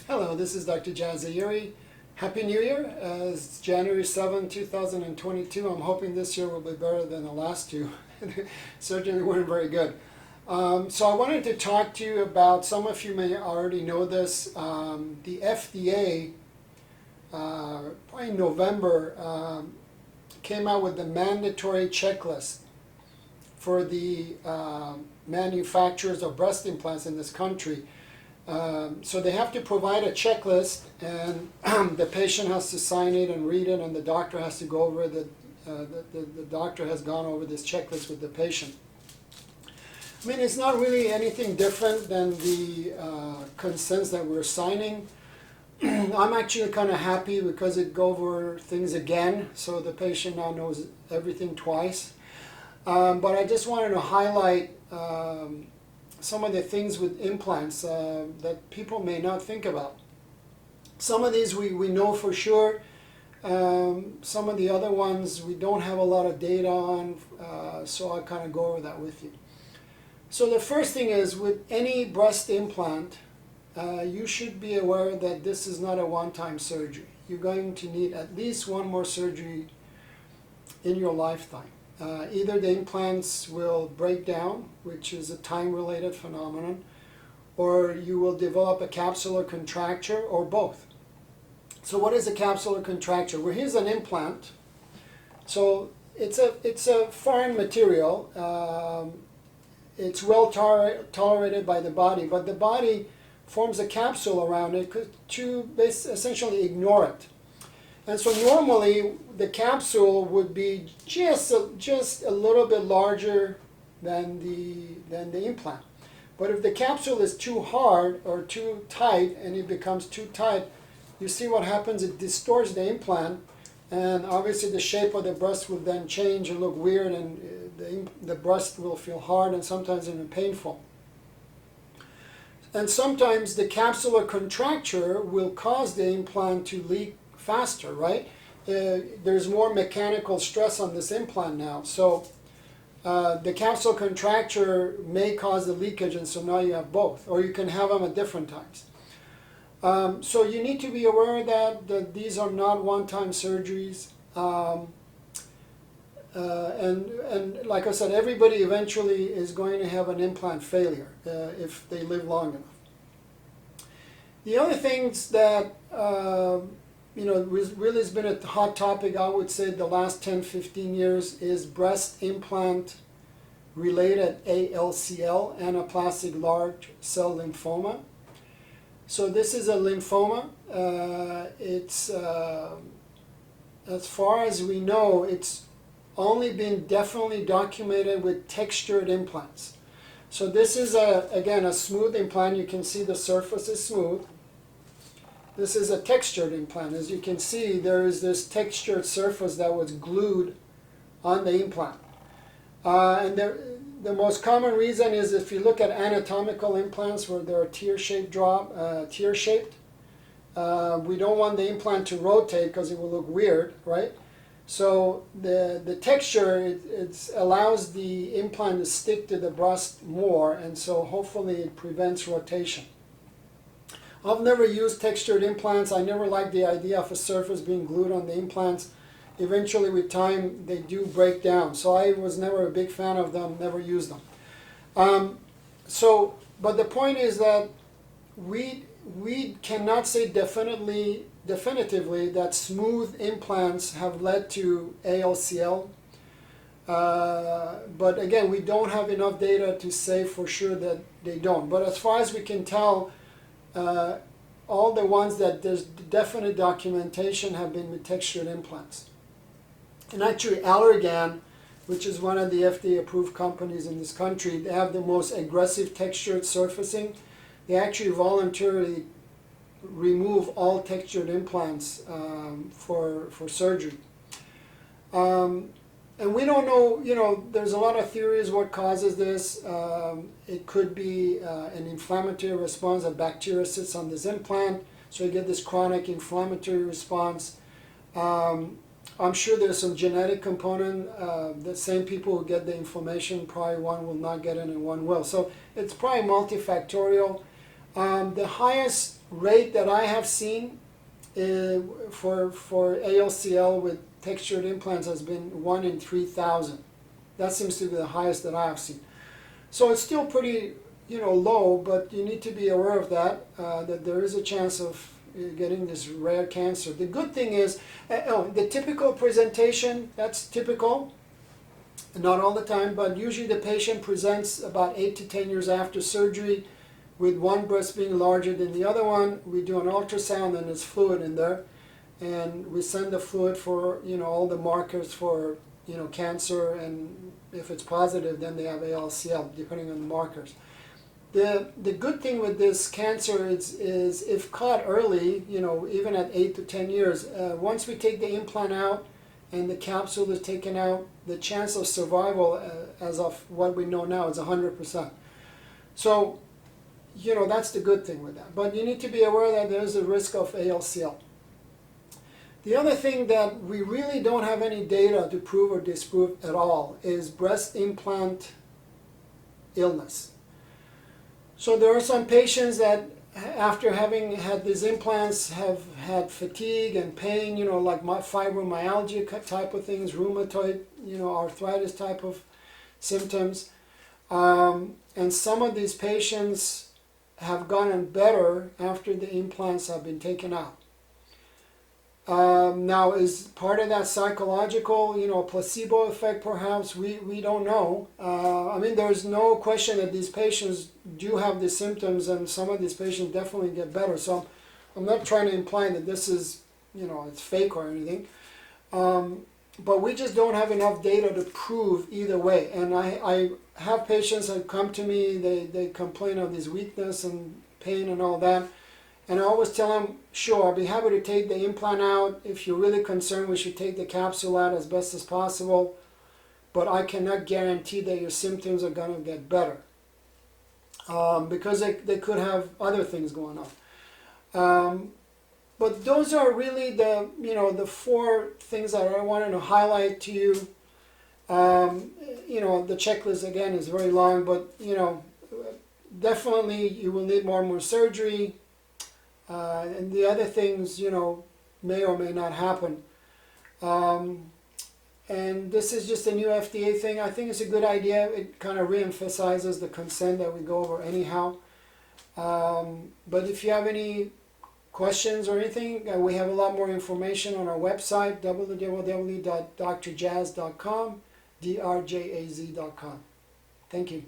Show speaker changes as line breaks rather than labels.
Hello, this is Dr. Jazayeri. Happy New Year. It's January 7, 2022. I'm hoping this year will be better than the last two. Certainly weren't very good. So I wanted to talk to you about, some of you may already know this, the FDA, probably in November, came out with the mandatory checklist for the manufacturers of breast implants in this country. So they have to provide a checklist, and the patient has to sign it and read it, and the doctor has to go over the doctor has gone over this checklist with the patient. I mean, it's not really anything different than the consents that we're signing. I'm actually kind of happy because it goes over things again, so the patient now knows everything twice. But I just wanted to highlight some of the things with implants that people may not think about. Some of these we know for sure. Some of the other ones we don't have a lot of data on, so I'll kind of go over that with you. So the first thing is, with any breast implant, you should be aware that this is not a one-time surgery. You're going to need at least one more surgery in your lifetime. Either the implants will break down, which is a time-related phenomenon, or you will develop a capsular contracture, or both. So what is a capsular contracture? Well, here's an implant. So it's a foreign material. It's well tolerated by the body, but the body forms a capsule around it to essentially ignore it. And so normally the capsule would be just a little bit larger than the implant. But if the capsule is too hard or too tight, and it becomes too tight, you see what happens? It distorts the implant, and obviously the shape of the breast will then change and look weird, and the breast will feel hard and sometimes even painful. And sometimes the capsular contracture will cause the implant to leak faster, right? There's more mechanical stress on this implant now. So the capsular contracture may cause the leakage, and so now you have both. Or you can have them at different times. So you need to be aware that these are not one-time surgeries. And like I said, everybody eventually is going to have an implant failure if they live long enough. The other things that really has been a hot topic, I would say, the last 10-15 years is breast implant related ALCL, anaplastic large cell lymphoma. So this is a lymphoma. It's as far as we know, it's only been definitely documented with textured implants. So this is again a smooth implant. You can see the surface is smooth. This is a textured implant. As you can see, there is this textured surface that was glued on the implant. And the most common reason is, if you look at anatomical implants where they're tear-shaped, we don't want the implant to rotate because it will look weird, right? So the texture, it allows the implant to stick to the breast more, and so hopefully it prevents rotation. I've never used textured implants. I never liked the idea of a surface being glued on the implants. Eventually, with time, they do break down. So I was never a big fan of them, never used them. But the point is that we cannot say definitively that smooth implants have led to ALCL. But again, we don't have enough data to say for sure that they don't. But as far as we can tell, all the ones that there's definite documentation have been with textured implants. And actually Allergan, which is one of the FDA-approved companies in this country, they have the most aggressive textured surfacing. They actually voluntarily remove all textured implants for surgery. And we don't know, there's a lot of theories what causes this. It could be an inflammatory response. A bacteria sits on this implant, so you get this chronic inflammatory response. I'm sure there's some genetic component. The same people who get the inflammation, probably one will not get it and one will. So it's probably multifactorial. The highest rate that I have seen for ALCL with textured implants has been 1 in 3,000. That seems to be the highest that I have seen. So it's still pretty, low, but you need to be aware of that, that there is a chance of getting this rare cancer. The good thing is, the typical presentation, that's typical, not all the time, but usually the patient presents about 8 to 10 years after surgery with one breast being larger than the other one. We do an ultrasound and there's fluid in there, and we send the fluid for all the markers for cancer, and if it's positive then they have ALCL depending on the markers. The good thing with this cancer is if caught early, even at 8 to 10 years, once we take the implant out and the capsule is taken out, the chance of survival as of what we know now is 100%. So that's the good thing with that. But you need to be aware that there's a risk of ALCL. The other thing that we really don't have any data to prove or disprove at all is breast implant illness. So there are some patients that after having had these implants have had fatigue and pain, like fibromyalgia type of things, rheumatoid, arthritis type of symptoms. And some of these patients have gotten better after the implants have been taken out. Now, is part of that psychological, placebo effect perhaps? We don't know. There's no question that these patients do have the symptoms, and some of these patients definitely get better. So I'm not trying to imply that this is, it's fake or anything. But we just don't have enough data to prove either way. And I have patients that come to me, they complain of this weakness and pain and all that. And I always tell them, sure, I'll be happy to take the implant out. If you're really concerned, we should take the capsule out as best as possible. But I cannot guarantee that your symptoms are going to get better. Because they could have other things going on. But those are really the 4 things that I wanted to highlight to you. The checklist again is very long, but definitely you will need more and more surgery. And the other things, may or may not happen. And this is just a new FDA thing. I think it's a good idea. It kind of reemphasizes the consent that we go over anyhow. But if you have any questions or anything, we have a lot more information on our website, www.drjaz.com, drjaz.com. Thank you.